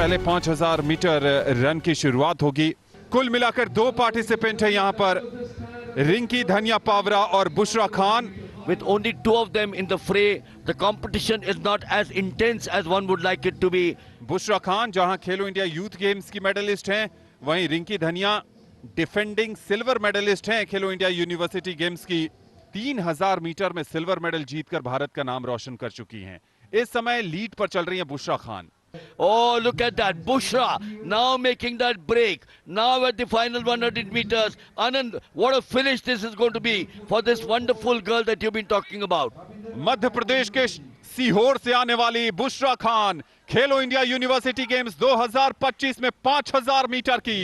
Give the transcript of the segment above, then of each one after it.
पहले 5000 metre run की शुरुआत होगी। कुल मिलाकर 2 पार्टिसिपेंट है यहाँ पर, रिंकी धनिया पावरा और Bushra Khan. With only 2 of them in the fray, the competition is not as intense as one would like it to be. Bushra Khan जहां खेलो इंडिया यूथ गेम्स की मेडलिस्ट हैं, वहीं रिंकी धनिया डिफेंडिंग सिल्वर मेडलिस्ट हैं खेलो इंडिया यूनिवर्सिटी गेम्स की। 3000 मीटर में silver medal जीतकर भारत का नाम रोशन कर चुकी हैं। इस समय लीड पर चल रही हैं Bushra Khan. Oh, look at that. Bushra now making that break. Now at the final 100 meters. Anand, what a finish this is going to be for this wonderful girl that you've been talking about. Madhya Pradesh के सीहोर से आने वाली बुशरा खान खेलो India university games 2025 में 5000 metre की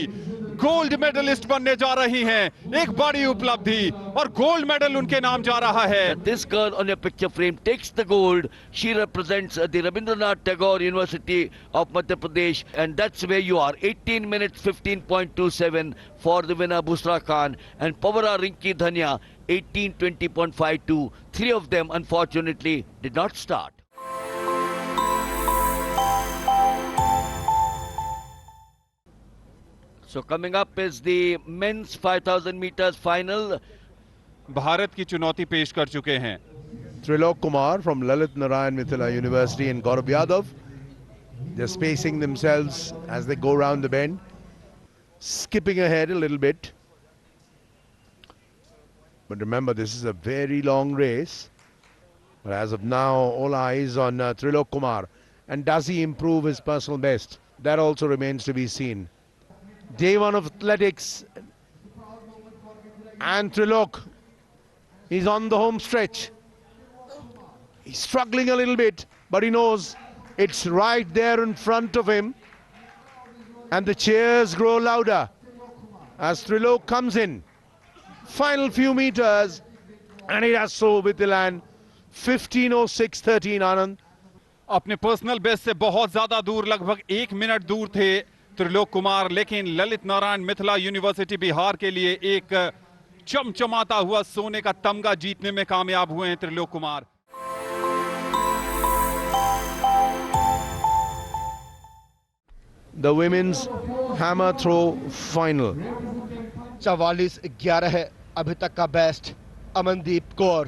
gold medallist बनने जा रही हैं। एक बड़ी उपलब्धि और गोल्ड मेडल उनके नाम जा रहा है। This girl on your picture frame takes the gold. She represents the Rabindranath Tagore University of Madhya Pradesh, and that's where you are. 18 minutes 15.27 for the winner Bushra Khan, and Pavara Rinki Dhania 18:20.52. 3 of them unfortunately did not start. So coming up is the men's 5000 meters final. Bharat की चुनौती पेश कर चुके हैं Trilok Kumar from Lalit Narayan Mithila University and Gaurav Yadav. They're spacing themselves as they go round the bend, skipping ahead a little bit. But remember, this is a very long race. But as of now, all eyes on Trilok Kumar. And does he improve his personal best? That also remains to be seen. Day 1 of athletics, and Trilok, he's on the home stretch. He's struggling a little bit, but he knows it's right there in front of him. And the cheers grow louder as Trilok comes in. Final few meters, and he does so with the land. 15:06.13, Anand. अपने personal best से बहुत ज्यादा दूर, लगभग 1 minute दूर थे त्रिलोक कुमार, लेकिन Lalit Narayan Mithila university Bihar के लिए एक चमचमाता हुआ सोने का तमगा जीतने में कामयाब हुए हैं Trilok Kumar. The women's hammer throw final. 44-11 है अभी तक का best Amandeep Kaur.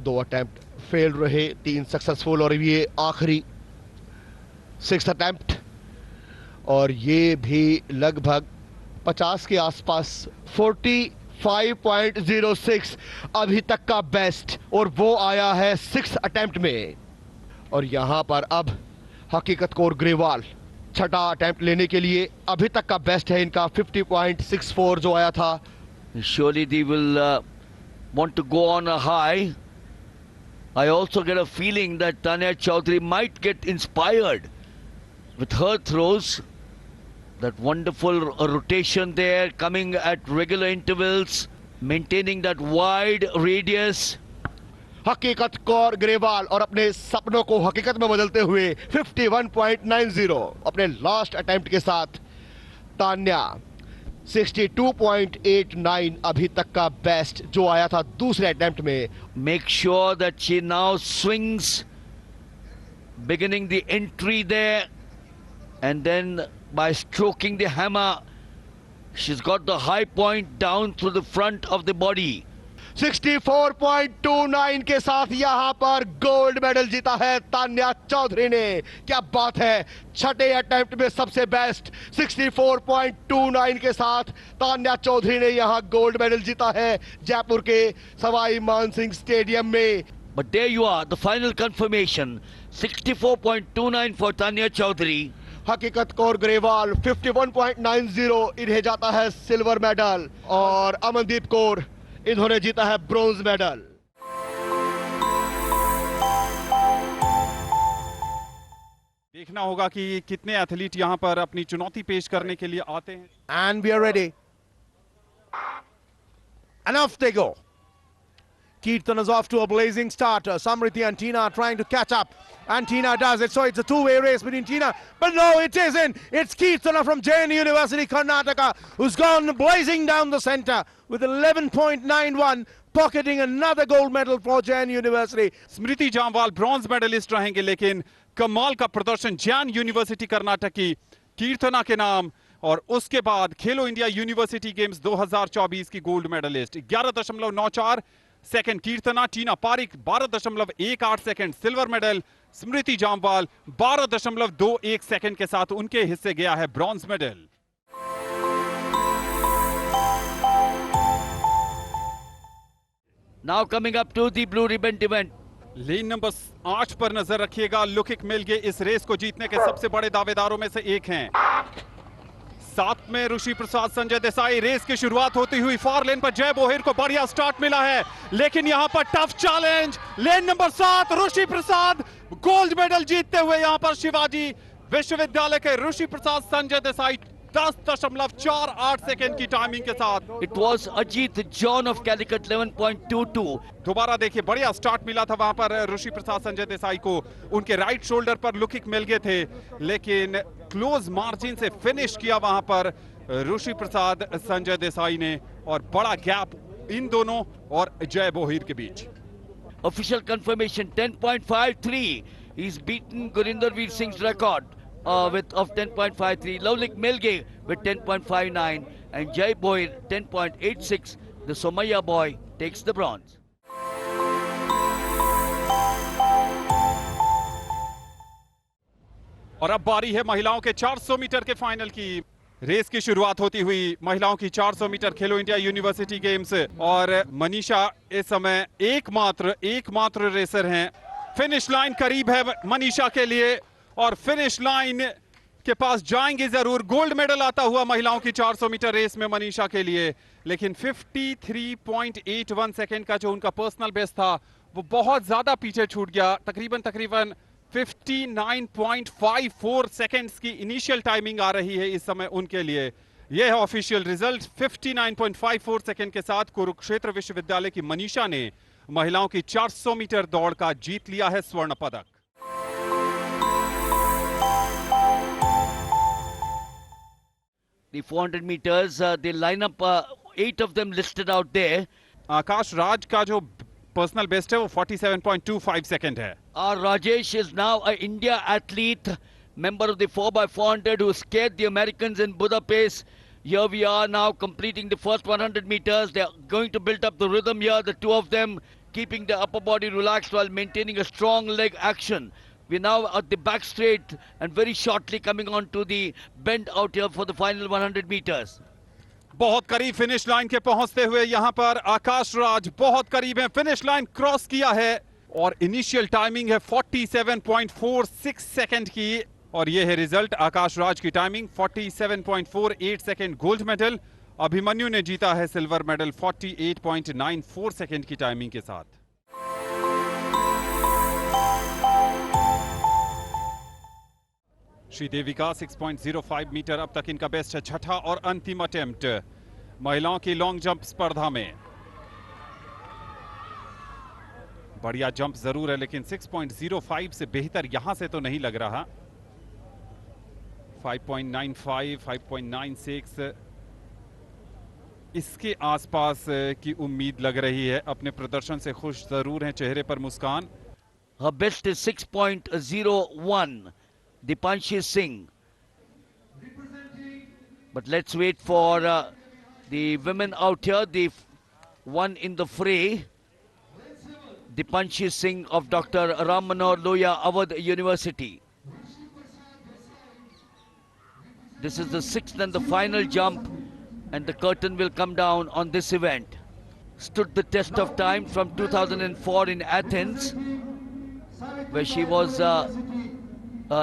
2 attempt fail रहे, 3 सक्सेसफुल और ये आखिरी 6th अटेम्प्ट, और ये भी लगभग 50 के आसपास। 45.06 अभी तक का बेस्ट, और वो आया है 6th अटेम्प्ट में। और यहाँ पर अब हकीकत कौर ग्रेवाल 6ठा अटेम्प्ट लेने के लिए, अभी तक का बेस्ट है इनका 50.64 जो आया था। Surely they will want to go on a high. I also get a feeling that Tanya Chaudhary might get inspired with her throws. That wonderful rotation there, coming at regular intervals, maintaining that wide radius. हकीकत कौर ग्रेवाल और अपने सपनों को हकीकत में बदलते हुए 51.90 अपने लास्ट अटेम्प्ट के साथ। तान्या 62.89 अभी तक का बेस्ट जो आया था दूसरे अटेम्प्ट में। Make sure that she now swings, beginning the entry there, and then by stroking the hammer, she's got the high point down through the front of the body. 64.29 के साथ यहां पर गोल्ड मेडल जीता है तान्या चौधरी ने। क्या बात है, 6ठे अटेम्प्ट में सबसे बेस्ट 64.29 के साथ तान्या चौधरी ने यहां गोल्ड मेडल जीता है जयपुर के सवाई मानसिंह स्टेडियम में। But there you are, the final confirmation, 64.29 for Tanya Chaudhary. हकीकत कौर ग्रेवाल 51.90, इन्हें जाता है सिल्वर मेडल, और अमनदीप कौर इन्होंने जीता है ब्रोंज मेडल। देखना होगा कि कितने एथलीट यहां पर अपनी चुनौती पेश करने के लिए आते हैं। And we are ready. And off they go. Kirtan is off to a blazing start. Samriti and Tina are trying to catch up. And Tina does it. So it's a two-way race between Tina. But no, it isn't. It's Kirtana from Jain University, Karnataka, who's gone blazing down the center with 11.91, pocketing another gold medal for Jain University. Smriti Jamwal bronze medallist रहेंगे, लेकिन कमाल का प्रदर्शन Jain university Karnataka की कीर्तना के नाम। और उसके बाद खेलो इंडिया यूनिवर्सिटी गेम्स 2024 की गोल्ड मेडलिस्ट 11.94 सेकंड कीर्तना, टीना पारिक 12.18 सेकंड सिल्वर मेडल, स्मृति जामवाल 12.21 सेकंड के साथ उनके हिस्से गया है bronze medal. Now coming up to the blue ribbon event. Lane number 8 पर नजर रखिएगा। लुकिक मिलगे इस रेस को जीतने के सबसे बड़े दावेदारों में से एक हैं। 7 में ऋषि प्रसाद, संजय देसाई। रेस की शुरुआत होती हुई फार लेन पर जय बोहिर को बढ़िया स्टार्ट मिला है, लेकिन यहां पर टफ चैलेंज। लेन नंबर 7 ऋषि प्रसाद गोल्ड मेडल जीतते हुए यहां पर शिवाजी विश्वविद्यालय के ऋषि प्रसाद, संजय देसाई 10.48 सेकंड की टाइमिंग के साथ। It was Ajit John of Calicut 11.22. दोबारा देखिए, बढ़िया स्टार्ट मिला था वहां पर ऋषि प्रसाद, संजय देसाई को। उनके राइट शोल्डर पर लुकिक मिल गए थे, लेकिन क्लोज मार्जिन से फिनिश किया वहां पर ऋषि प्रसाद, संजय देसाई ने, और बड़ा गैप इन दोनों और जय बोहिर के बीच। Official confirmation 10.53. He's beaten Gurinder Veer Singh's record of 10.53. Lovlik Milge with 10.59 and Jai Boyer 10.86. The Somaya boy takes the bronze. और अब बारी है महिलाओं के 400 मीटर के फाइनल की। रेस की शुरुआत होती हुई महिलाओं की 400 मीटर खेलो इंडिया यूनिवर्सिटी गेम्स, और मनीषा इस समय एकमात्र रेसर हैं। फिनिश लाइन करीब है मनीषा के लिए, और फिनिश लाइन के पास जाएंगे जरूर। गोल्ड मेडल आता हुआ महिलाओं की 400 मीटर रेस में मनीषा के लिए, लेकिन 53.81 सेकंड का जो उनका पर्सनल बेस्ट था वो बहुत ज्यादा पीछे छूट गया। तकरीबन 59.54 सेकंड्स की इनिशियल टाइमिंग आ रही है इस समय उनके लिए। यह है ऑफिशियल रिजल्ट। 59.54 सेकंड के साथ कुरुक्षेत्र विश्वविद्यालय की मनीषा ने महिलाओं की 400 मीटर दौड़ का जीत लिया है स्वर्ण पदक। The 400 meters, they line up 8 of them listed out there. Akash Raj का जो पर्सनल बेस्ट है वो 47.25 सेकंड है। Rajesh is now an India athlete, member of the 4x400 who scared the Americans in Budapest. Here we are now completing the first 100 meters. They are going to build up the rhythm here, the two of them keeping the upper body relaxed while maintaining a strong leg action. We're now at the back straight and very shortly coming on to the bend out here for the final 100 meters. बहुत करीब finish line के पहुंचते हुए यहां पर आकाश राज बहुत करीब है, फिनिश लाइन क्रॉस किया है, और इनिशियल टाइमिंग है 47.46 सेकंड की, और यह है रिजल्ट। आकाश राज की timing 47.48 second, gold medal. Abhimanyu ने जीता है सिल्वर मेडल 48.94 सेकंड की टाइमिंग के साथ। श्रीदेवी का 6.05 मीटर अब तक इनका बेस्ट है, छठा और अंतिम अटेम्प्ट महिलाओं की लॉन्ग जंप स्पर्धा में। बढ़िया जंप जरूर है, लेकिन 6.05 से बेहतर यहां से तो नहीं लग रहा। 5.95, 5.96 इसके आसपास की उम्मीद लग रही है। अपने प्रदर्शन से खुश जरूर हैं, चेहरे पर मुस्कान। Her best is 6.01. Dipanshi Singh. But let's wait for the women out here, the one in the fray, Dipanshi Singh of Dr. Ram Manohar Lohia, Awadh University. This is the 6th and the final jump, and the curtain will come down on this event. Stood the test of time from 2004 in Athens, where she was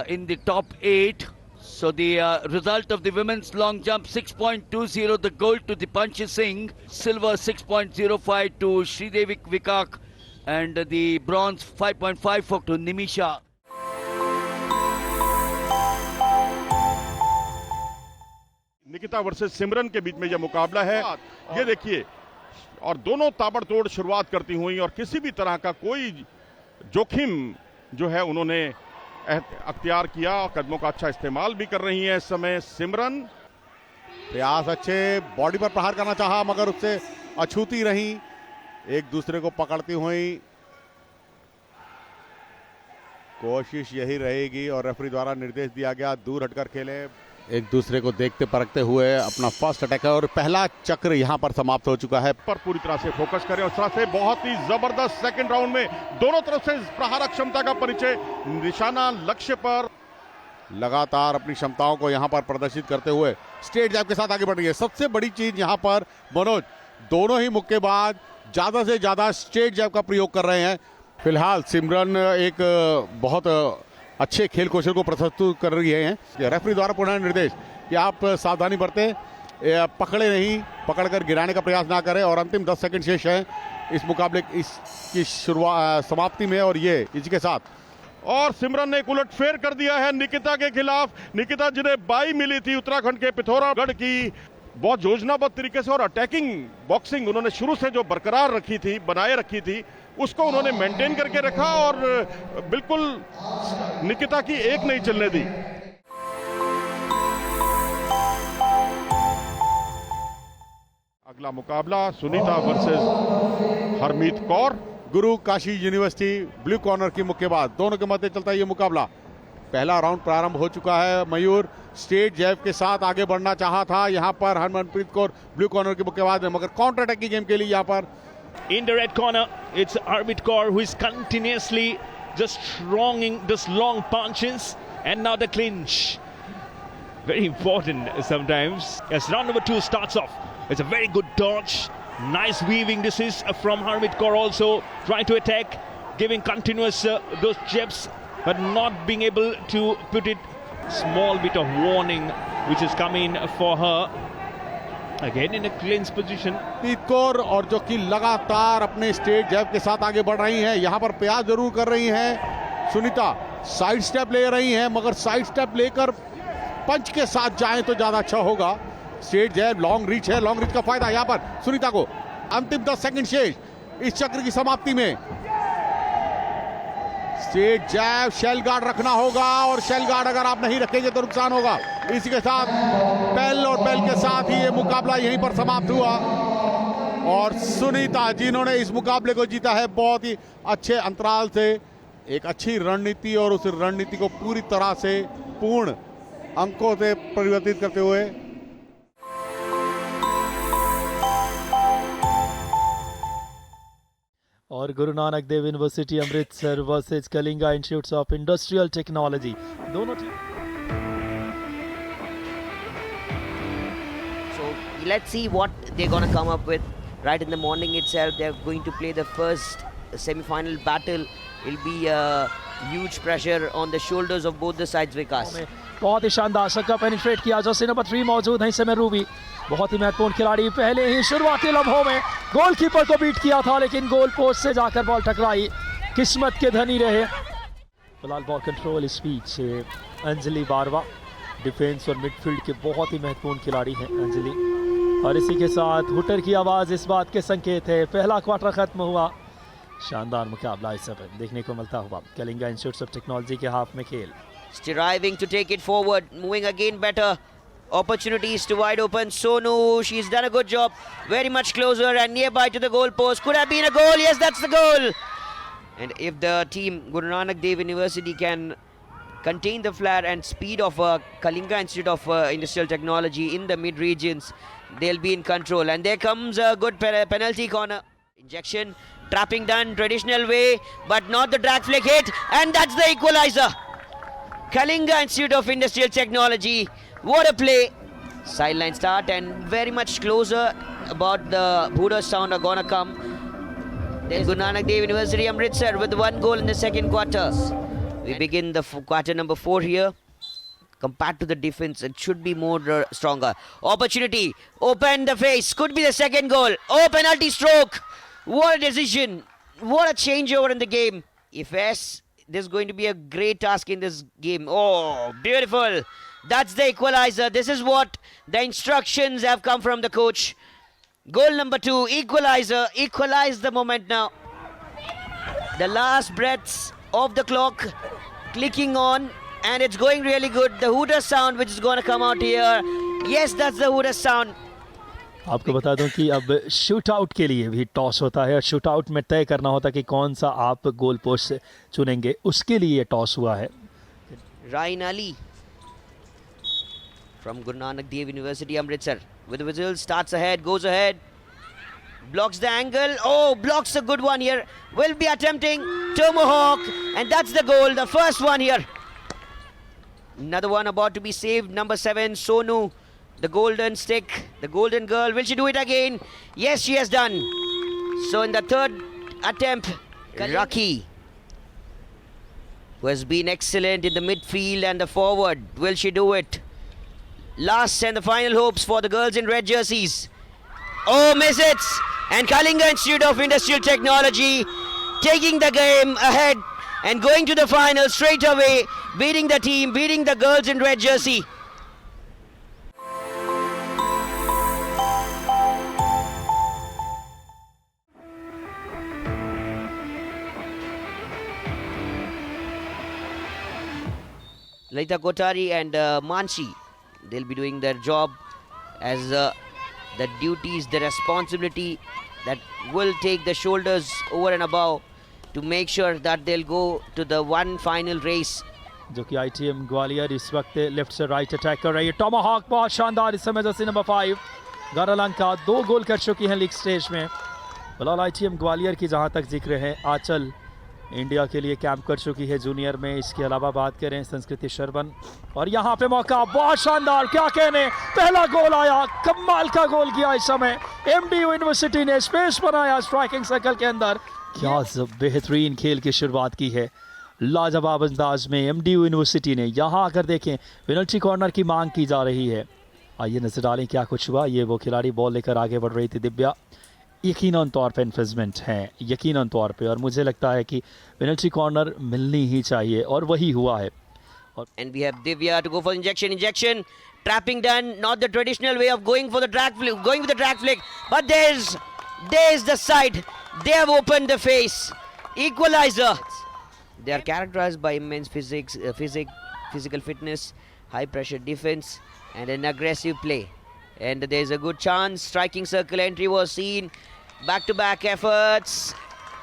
in the top 8. So the result of the women's long jump 6.20, the gold to Dipanshi Singh, silver 6.05 to Sridevi Vikak, and the bronze 5.54 to Nimisha. Nikita versus Simran के बीच में यह मुकाबला है, ये देखिए, और दोनों ताबड़तोड़ शुरुआत करती हुई और किसी भी तरह का कोई जोखिम जो है उन्होंने अख्तियार किया, और कदमों का अच्छा इस्तेमाल भी कर रही है इस समय सिमरन। प्रयास अच्छे, बॉडी पर प्रहार करना चाहा मगर उससे अछूती रही, एक दूसरे को पकड़ती हुई। कोशिश यही रहेगी और रेफरी द्वारा निर्देश दिया गया दूर हटकर खेले, एक दूसरे को देखते परखते हुए अपना फर्स्ट अटैक है और पहला चक्र यहां पर समाप्त हो चुका है। पर पूरी तरह से फोकस करें और इस तरह से बहुत ही जबरदस्त सेकंड राउंड में दोनों तरफ से प्रहारक क्षमता का परिचय, निशाना लक्ष्य पर। लगातार अपनी क्षमताओं को यहां पर प्रदर्शित करते हुए स्ट्रेट जैब के साथ आगे बढ़ रही है। सबसे बड़ी चीज यहां पर मनोज, दोनों ही मुक्केबाज ज्यादा से ज्यादा स्ट्रेट जैब का प्रयोग कर रहे हैं। फिलहाल सिमरन एक बहुत अच्छे खेल कौशल को प्रस्तुत कर रही हैं। रेफरी द्वारा पुनः निर्देश कि आप सावधानी बरतें, पकड़े नहीं, पकड़कर गिराने का प्रयास ना करें और अंतिम 10 सेकंड शेष है इस मुकाबले इसकी शुरुआत समाप्ति में और ये इसके साथ। और सिमरन ने एक उलटफेर कर दिया है निकिता के खिलाफ। निकिता जिन्हें बाई मिली थी उत्तराखंड के पिथौरागढ़ की, बहुत योजनाबद्ध तरीके से और अटैकिंग बॉक्सिंग उन्होंने शुरू से जो बरकरार रखी थी, बनाए रखी थी, उसको उन्होंने मेंटेन करके रखा और बिल्कुल निकिता की एक नहीं चलने दी। अगला मुकाबला सुनीता वर्सेस हरमीत कौर। गुरु काशी यूनिवर्सिटी ब्लू कॉर्नर की मुक्केबाज, दोनों के मध्य चलता है ये मुकाबला। पहला राउंड प्रारंभ हो चुका है। मयूर स्ट्रेट जैब के साथ आगे बढ़ना चाहा था यहां पर हरमनप्रीत कौर ब्लू कॉर्नर की मुक्केबाज है, मगर काउंटर अटैक की गेम के लिए यहां पर in the red corner, it's Harmeet Kaur who is continuously just throwing this long punches, and now the clinch. Very important sometimes. As round number 2 starts off, it's a very good dodge. Nice weaving this is from Harmeet Kaur, also trying to attack, giving continuous those jabs, but not being able to put it. Small bit of warning which is coming for her. Again in a clinch position. Harmeet Kaur और जो कि लगातार अपने straight जैब के साथ आगे बढ़ रही हैं, यहां पर प्रयास जरूर कर रही हैं। सुनीता साइड स्टेप ले रही हैं, मगर साइड स्टेप लेकर पंच के साथ जाएं तो ज्यादा अच्छा होगा। स्ट्रेट जैब लॉन्ग रीच है, लॉन्ग रीच का फायदा यहां पर सुनीता को। अंतिम 10 सेकंड शेष इस चक्र की समाप्ति में। स्ट्रेट जैब शेल गार्ड रखना होगा और शेल गार्ड अगर आप नहीं रखेंगे तो नुकसान होगा। इसी के साथ बेल और बेल के साथ ही ये मुकाबला यहीं पर समाप्त हुआ और सुनीता जिन्होंने इस मुकाबले को जीता है बहुत ही अच्छे अंतराल से, एक अच्छी रणनीति और उस रणनीति को पूरी तरह से पूर्ण अंकों से परिवर्तित करते हुए। और Guru Nanak Dev University Amritsar versus Kalinga Institute of Industrial Technology, दोनों team. So let's see what they're going to come up with. Right in the morning itself, they're going to play the first semi-final battle. It'll be a huge pressure on the shoulders of both the sides. Vikas, बहुत ही शानदार शक्का penetrate किया। Jersey number 3 मौजूद है इस समय Ruby, बहुत ही महत्वपूर्ण खिलाड़ी। पहले ही शुरुआती लम्हों में गोलकीपर को बीट किया था, लेकिन गोल पोस्ट से जाकर बॉल टकराई, किस्मत के धनी रहे। फिलहाल बॉल कंट्रोल इस बीच अंजलि बारवा, डिफेंस और मिडफील्ड के बहुत ही महत्वपूर्ण खिलाड़ी हैं अंजलि। और इसी के साथ हुटर की आवाज़ इस बात के संकेत है पहला क्वार्टर खत्म हुआ। शानदार मुकाबला इस समय देखने को मिलता हुआ। कलिंगा इंस्टीट्यूट ऑफ टेक्नोलॉजी के हाफ में खेल, striving to take it forward, moving again better. Opportunities to wide open. Sonu, she's done a good job. Very much closer and nearby to the goal post. Could have been a goal. Yes, that's the goal. And if the team, Guru Nanak Dev University, can contain the flare and speed of Kalinga Institute of Industrial Technology in the mid regions, they'll be in control. And there comes a good penalty corner. Injection, trapping done traditional way, but not the drag flick hit. And that's the equalizer. Kalinga Institute of Industrial Technology. What a play. Sideline start and very much closer. About the Buddha sound are gonna come. Then Guru Nanak Dev University Amritsar with 1 goal in the second quarter. We begin the quarter number 4 here. Compared to the defense, it should be more stronger. Opportunity. Open the face. Could be the second goal. Oh, penalty stroke. What a decision. What a changeover in the game. If yes, there's going to be a great task in this game. Oh, beautiful. That's the equalizer. This is what the instructions have come from the coach. Goal number 2, equalizer. Equalize the moment now. The last breaths of the clock clicking on, and it's going really good. The hooter sound which is going to come out here. Yes, that's the hooter sound. आपको बता दूं कि अब shoot out के लिए भी toss होता है और शूट आउट में तय करना होता है कि कौन सा आप गोल पोस्ट से चुनेंगे, उसके लिए टॉस हुआ है। Ryan Ali from Guru Nanak Dev University, Amritsar, with the whistle, starts ahead, goes ahead, blocks the angle. Oh, blocks a good one here. Will be attempting Tomahawk, and that's the goal, the first one here. Another one about to be saved. Number 7, Sonu, the golden stick, the golden girl. Will she do it again? Yes, she has done. So in the third attempt, Raki, who has been excellent in the midfield and the forward. Will she do it? Last and the final hopes for the girls in red jerseys. Oh, miss it! And Kalinga Institute of Industrial Technology taking the game ahead and going to the final straight away, beating the team, beating the girls in red jersey. Laita Kotari and Mansi, they'll be doing their job as the duties, the responsibility that will take the shoulders over and above to make sure that they'll go to the one final race. जो कि ITM Gwalior इस वक्त left से right attack कर रही है। Tomahawk बहुत शानदार इस समय जर्सी नंबर 5 गारालंका 2 गोल कर चुकी हैं लीग स्टेज में। फिलहाल ITM ग्वालियर की जहां तक जिक्र है, आंचल इंडिया के लिए कैंप कर चुकी है जूनियर में। इसके अलावा बात करें संस्कृति शर्मन, और यहाँ पे मौका बहुत शानदार, क्या कहने, पहला गोल आया, कमाल का गोल किया इस समय। MDU यूनिवर्सिटी ने स्पेस बनाया स्ट्राइकिंग सर्कल के अंदर। क्या बेहतरीन खेल की शुरुआत की है लाजवाब अंदाज में MDU यूनिवर्सिटी ने। यहाँ आकर देखें पेनल्टी कॉर्नर की मांग की जा रही है। आइए नजर डालें क्या कुछ हुआ। ये वो खिलाड़ी बॉल लेकर आगे बढ़ रही थी दिव्या, यकीनन तौर पे इन्वेस्टमेंट है, यकीनन तौर पे, और मुझे लगता है कि पेनल्टी कॉर्नर मिलनी ही चाहिए और वही हुआ है। And we have Divya to go for injection, trapping done, not the traditional way of going for the drag flick, going with the drag flick, but there's the side, they have opened the face, equalizer. They are characterized by immense physical fitness, high pressure defense, and an aggressive play. And there's a good chance, striking circle entry was seen, back-to-back efforts,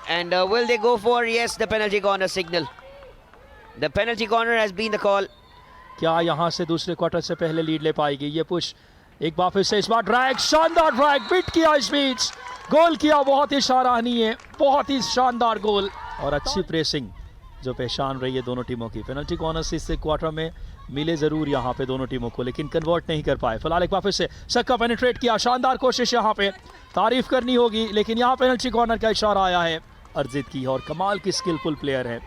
and will they go for, yes, the penalty corner signal. The penalty corner has been the call. क्या यहाँ से दूसरे quarter से पहले lead ले पाएगी? ये push एक बार फिर से, इस बार ड्रैग, शानदार ड्रैग, बीट किया इस बीच, गोल किया, बहुत ही सराहनीय, बहुत ही शानदार गोल और अच्छी प्रेसिंग जो पहचान रही है दोनों टीमों की। पेनल्टी कॉर्नर से इस क्वार्टर में मिले जरूर यहाँ पे दोनों टीमों को, लेकिन कन्वर्ट नहीं कर पाए। फिलहाल एक बार फिर से छक्का पेनिट्रेट किया, शानदार कोशिश यहाँ पे, तारीफ करनी होगी, लेकिन यहाँ पेनल्टी कॉर्नर का इशारा आया है अर्जित की, और कमाल की स्किलफुल प्लेयर है।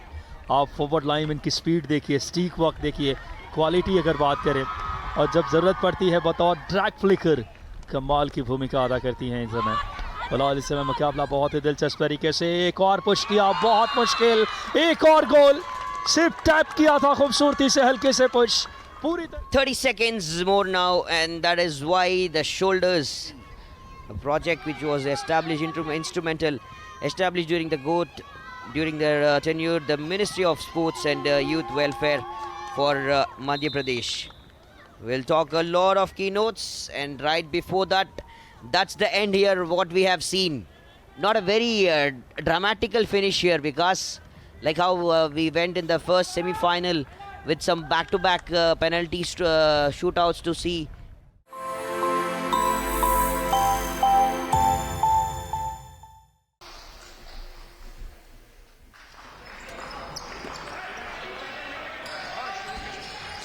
आप फॉरवर्ड लाइन इनकी स्पीड देखिए, स्टीक वर्क देखिए, क्वालिटी अगर बात करें, और जब ज़रूरत पड़ती है बतौर ड्रैग फ्लिकर कमाल की भूमिका अदा करती हैं इस समय। फिलहाल इस समय मुकाबला बहुत ही दिलचस्प तरीके से, एक और पुश किया, बहुत मुश्किल, एक और गोल, सिर्फ टैप किया था खूबसूरती से, हल्के से पुश, पूरी 30 seconds more now, and that is why the shoulders, a project which was established, instrumental, established during the GOAT, during their tenure, the Ministry of Sports and Youth Welfare for Madhya Pradesh. We'll talk a lot of keynotes, and right before that, that's the end here, what we have seen. Not a very dramatical finish here, because like how we went in the first semi-final with some back-to-back penalties, shootouts to see.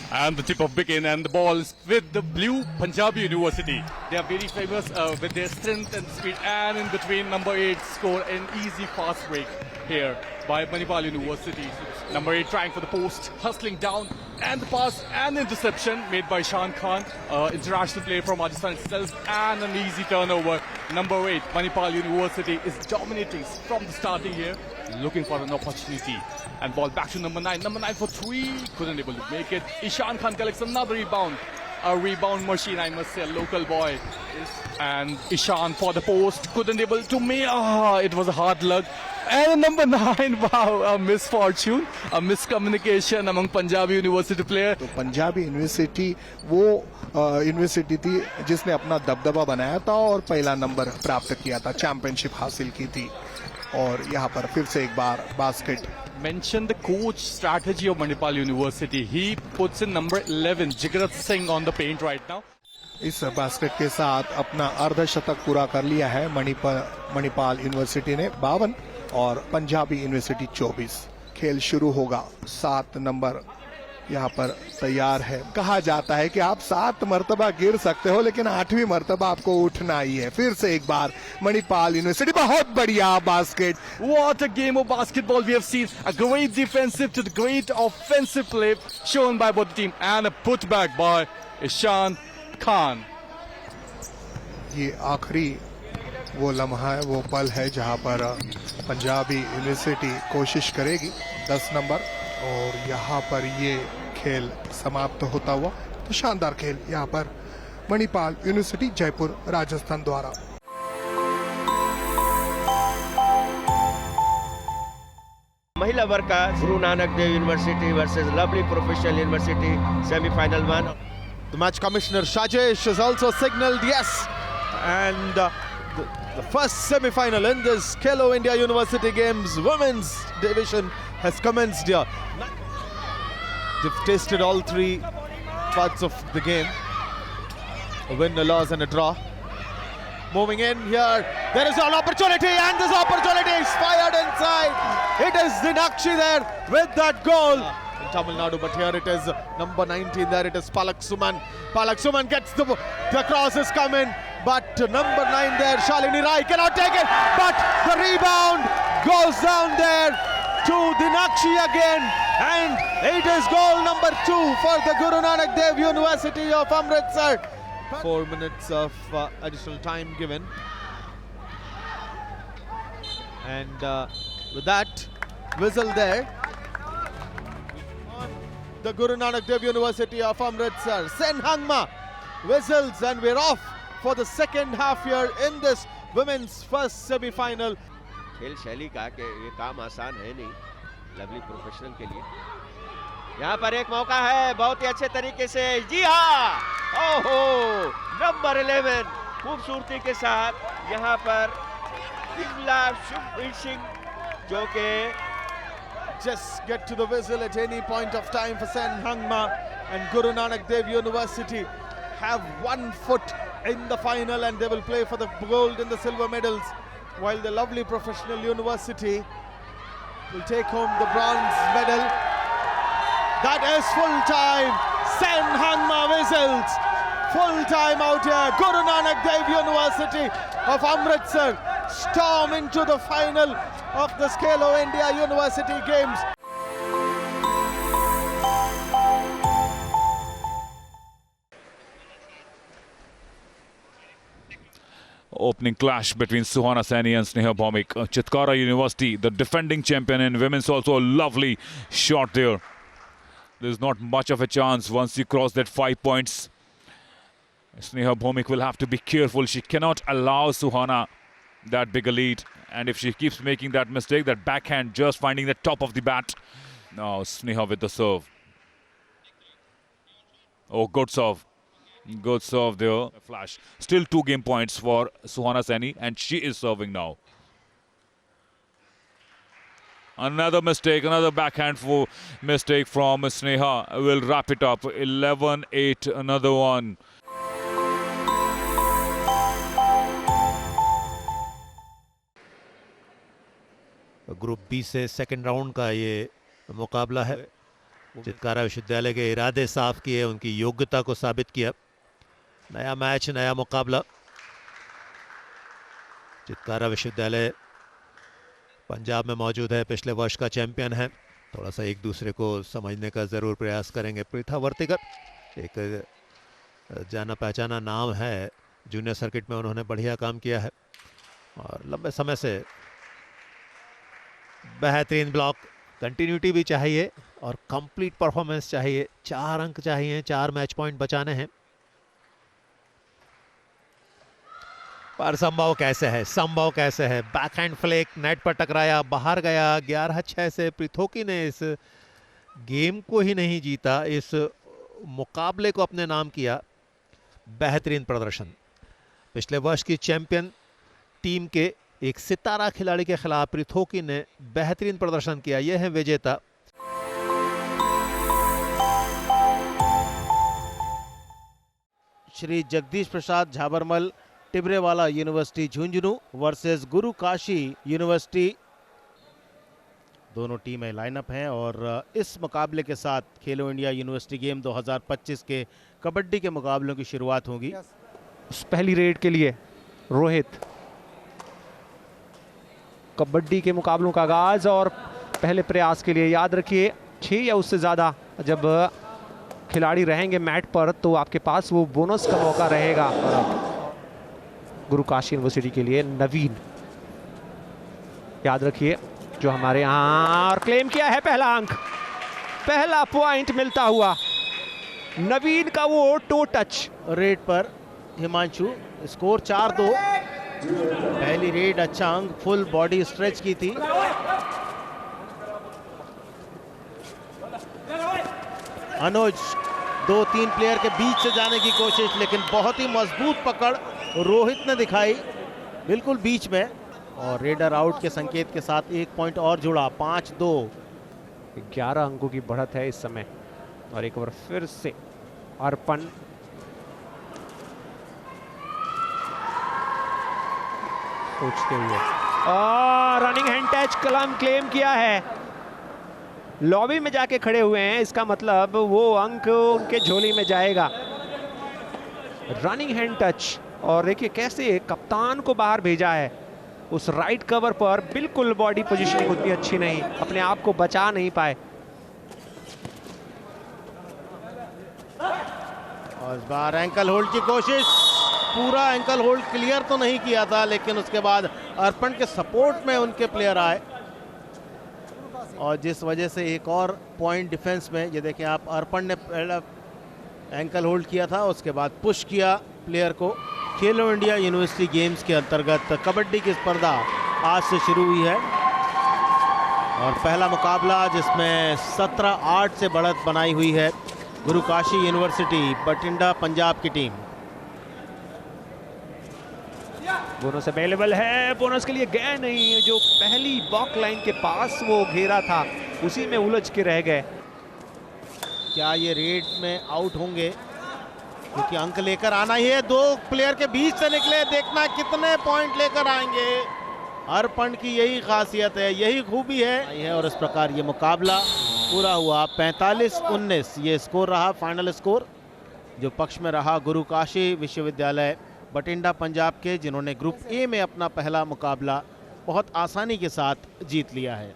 And the tip of begin, and the ball is with the blue Punjabi University. They are very famous with their strength and speed, and in between number 8 score an easy fast break here by Manipal University. Number 8 trying for the post, hustling down, and the pass and interception made by Shan Khan, international player from Rajasthan itself, and an easy turnover. Number 8 Manipal University is dominating from the starting here, looking for an opportunity. And ball back to number 9. Number 9 for 3. Couldn't able to make it. Ishan Khan collects another rebound. a rebound machine, I must say, a local boy. And Ishan for the post, couldn't able to make. It was a hard luck. And number 9, wow, a misfortune, a miscommunication among Punjab University player. तो Punjabi university वो university थी जिसने अपना दबदबा बनाया था और पहला नंबर प्राप्त किया था, चैंपियनशिप हासिल की थी। और यहाँ पर फिर से एक बार basket. Mention the coach strategy of Manipal University. He puts in number 11, Jigrat Singh on the paint right now. इस बास्केट के साथ अपना अर्धशतक पूरा कर लिया है मणिपाल यूनिवर्सिटी ने 52 और पंजाबी यूनिवर्सिटी 24। खेल शुरू होगा। 7 नंबर यहाँ पर तैयार है। कहा जाता है कि आप 7 मर्तबा गिर सकते हो लेकिन 8वीं मर्तबा आपको उठना ही है। फिर से एक बार मणिपाल यूनिवर्सिटी, बहुत बढ़िया basket. What a game of basketball we have seen. A great defensive to the great offensive play shown by both the team, and a putback by Ishan Khan. ये आखिरी वो लम्हा है, वो पल है जहां पर पंजाबी यूनिवर्सिटी कोशिश करेगी 10 नंबर, और यहाँ पर ये खेल समाप्त होता हुआ। तो शानदार खेल यहाँ पर मणिपाल यूनिवर्सिटी जयपुर राजस्थान द्वारा। महिला वर्ग का Guru Nanak Dev University versus Lovely Professional University semifinal 1। The match commissioner Shajesh has also signaled yes, and the first semi-final in this Khelo India University Games women's division has commenced here. They've tasted all 3 parts of the game: a win, a loss, and a draw. Moving in here, there is an opportunity, and this opportunity is fired inside. It is Dinakshi there with that goal. Tamil Nadu, but here it is number 19, there it is Palak Suman. Palak Suman gets the cross is coming, but number 9 there, Shalini Rai cannot take it, but the rebound goes down there to Dinakshi again, and it is goal number 2 for the Guru Nanak Dev University of Amritsar. 4 minutes of additional time given, and with that whistle there, the Guru Nanak Dev University of Amritsar, Sen Hangma whistles, and we're off for the second half here in this women's first semi-final. खेल शैली का कि ये काम आसान है नहीं lovely professional के लिए। यहाँ पर एक मौका है बहुत ही अच्छे तरीके से, जी हाँ, ओहो, नंबर 11 खूबसूरती के साथ यहाँ पर पिंगला शुभ सिंह, जो के just get to the whistle at any point of time for Sen Hangma, and Guru Nanak Dev University have 1 foot in the final, and they will play for the gold and the silver medals, while the lovely professional university will take home the bronze medal. That is full time. Sen Hangma whistles. Full time out here. Guru Nanak Dev University of Amritsar storm into the final of the Khelo India University Games. Opening clash between Suhana Saini and Sneha Bhawmik. Chitkara University, the defending champion in women's, also a lovely shot there. There's not much of a chance once you cross that 5 points. Sneha Bhawmik will have to be careful. She cannot allow Suhana that big a lead. And if she keeps making that mistake, that backhand just finding the top of the bat. Now Sneha with the serve. Oh, good serve. Good serve there. Flash. Still 2 game points for Suhana Saini, and she is serving now. Another mistake, another backhand for mistake from Sneha. Will wrap it up. 11-8, another one. Group B से second round का ये मुकाबला है। चितकारा विश्वविद्यालय के इरादे साफ किए, उनकी योग्यता को साबित किया। नया मैच, नया मुकाबला। चितकारा विश्वविद्यालय पंजाब में मौजूद है, पिछले वर्ष का चैंपियन है। थोड़ा सा एक दूसरे को समझने का ज़रूर प्रयास करेंगे। प्रीथा वर्तिकर एक जाना पहचाना नाम है, जूनियर सर्किट में उन्होंने बढ़िया काम किया है और लंबे समय से बेहतरीन ब्लॉक। कंटिन्यूटी भी चाहिए और कंप्लीट परफॉर्मेंस चाहिए। 4 अंक चाहिए, 4 मैच पॉइंट बचाने हैं। पर संभव कैसे है, संभव कैसे है। बैकहैंड फ्लिक नेट पर टकराया, बाहर गया। 11-6 से पृथोकी ने इस गेम को ही नहीं जीता, इस मुकाबले को अपने नाम किया। बेहतरीन प्रदर्शन। पिछले वर्ष की चैंपियन टीम के एक सितारा खिलाड़ी के खिलाफ पृथोकी ने बेहतरीन प्रदर्शन किया। यह है विजेता। श्री जगदीश प्रसाद झाबरमल टिबरेवाला यूनिवर्सिटी झुंझुनू वर्सेस गुरु काशी यूनिवर्सिटी। दोनों टीमें लाइनअप हैं और इस मुकाबले के साथ खेलो इंडिया यूनिवर्सिटी गेम 2025 के कबड्डी के मुकाबलों की शुरुआत होगी। पहली रेड के लिए रोहित, कबड्डी के मुकाबलों का आगाज और पहले प्रयास के लिए याद रखिए 6 या उससे ज़्यादा जब खिलाड़ी रहेंगे मैट पर तो आपके पास वो बोनस का मौका रहेगा। गुरु काशी यूनिवर्सिटी के लिए नवीन, याद रखिए जो हमारे यहाँ, और क्लेम किया है पहला अंक, पहला पॉइंट मिलता हुआ नवीन का वो टो टच। रेड पर हिमांशु, स्कोर 4-2। पहली रेड अच्छा अंक, फुल बॉडी स्ट्रेच की थी। अनुज 2-3 प्लेयर के बीच से जाने की कोशिश, लेकिन बहुत ही मजबूत पकड़ रोहित ने दिखाई बिल्कुल बीच में, और रेडर आउट के संकेत के साथ 1 पॉइंट और जुड़ा। 5-2। 11 अंकों की बढ़त है इस समय। और एक बार फिर से अर्पण सोचते हुए और रनिंग हैंड टच क्लेम किया है। लॉबी में जाके खड़े हुए हैं, इसका मतलब वो अंक उनके झोली में जाएगा। रनिंग हैंड टच, और देखिए कैसे कप्तान को बाहर भेजा है। उस राइट कवर पर बिल्कुल बॉडी पोजीशनिंग उतनी अच्छी नहीं, अपने आप को बचा नहीं पाए। और इस बार एंकल होल्ड की कोशिश, पूरा एंकल होल्ड क्लियर तो नहीं किया था, लेकिन उसके बाद अर्पण के सपोर्ट में उनके प्लेयर आए, और जिस वजह से एक और पॉइंट डिफेंस में, ये देखिए आप, अर्पण ने पहला एंकल होल्ड किया था, उसके बाद पुश किया प्लेयर को। खेलो इंडिया यूनिवर्सिटी गेम्स के अंतर्गत कबड्डी की स्पर्धा आज से शुरू हुई है, और पहला मुकाबला जिसमें 17-8 से बढ़त बनाई हुई है गुरु काशी यूनिवर्सिटी बठिंडा पंजाब की टीम। बोनस अवेलेबल है, बोनस के लिए गए नहीं, जो पहली बॉक लाइन के पास वो घेरा था उसी में उलझ के रह गए। क्या ये रेड में आउट होंगे, क्योंकि अंक लेकर आना ही है। 2 प्लेयर के बीच से निकले, देखना कितने पॉइंट लेकर आएंगे। अर्पण की यही खासियत है, यही खूबी है। और इस प्रकार ये मुकाबला पूरा हुआ 45-19, ये स्कोर रहा फाइनल स्कोर, जो पक्ष में रहा गुरु काशी विश्वविद्यालय बठिंडा पंजाब के, जिन्होंने ग्रुप ए में अपना पहला मुकाबला बहुत आसानी के साथ जीत लिया है।